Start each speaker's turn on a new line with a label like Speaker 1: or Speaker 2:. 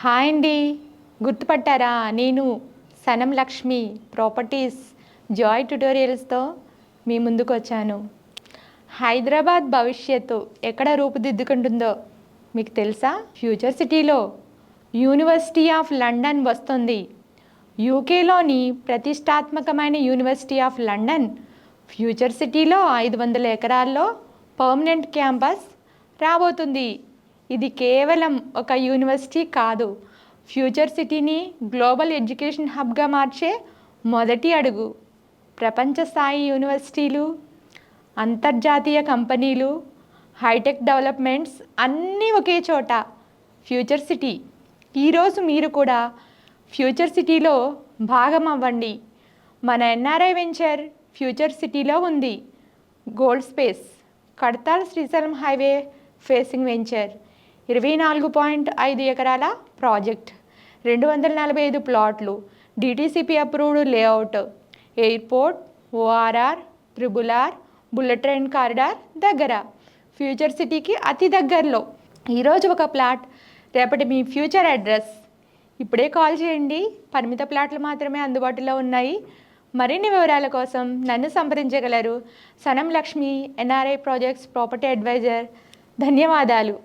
Speaker 1: Hi అండి, గుర్తుపట్టారా? నేను సనం Lakshmi properties Joy ట్యుటోరియల్స్తో మీ ముందుకు వచ్చాను. హైదరాబాద్ భవిష్యత్తు ఎక్కడ రూపుదిద్దుకుంటుందో మీకు తెలుసా? ఫ్యూచర్ సిటీలో యూనివర్సిటీ ఆఫ్ లండన్ వస్తుంది. యూకేలోని ప్రతిష్టాత్మకమైన యూనివర్సిటీ ఆఫ్ లండన్ ఫ్యూచర్ సిటీలో 500 ఎకరాల్లో పర్మనెంట్ క్యాంపస్ రాబోతుంది. ఇది కేవలం ఒక యూనివర్సిటీ కాదు, ఫ్యూచర్ సిటీని గ్లోబల్ ఎడ్యుకేషన్ హబ్గా మార్చే మొదటి అడుగు. ప్రపంచ స్థాయి యూనివర్సిటీలు, అంతర్జాతీయ కంపెనీలు, హైటెక్ డెవలప్మెంట్స్ అన్నీ ఒకే చోట. Future city. ఈరోజు మీరు కూడా ఫ్యూచర్ సిటీలో భాగం అవ్వండి. మన ఎన్ఆర్ఐ వెంచర్ ఫ్యూచర్ సిటీలో ఉంది. Gold space Kadthal Srisailam highway facing venture 24.5 ఎకరాల ప్రాజెక్ట్, 245 ప్లాట్లు, DTCP approved layout, airport, ORR, triple R, bullet train corridor దగ్గర. ఫ్యూచర్ సిటీకి అతి దగ్గరలో. ఈరోజు ఒక ప్లాట్, రేపటి మీ ఫ్యూచర్ అడ్రస్. ఇప్పుడే కాల్ చేయండి. పరిమిత ప్లాట్లు మాత్రమే అందుబాటులో ఉన్నాయి. మరిన్ని వివరాల కోసం నన్ను సంప్రదించగలరు. Sanam Lakshmi, NRI projects property advisor. ధన్యవాదాలు.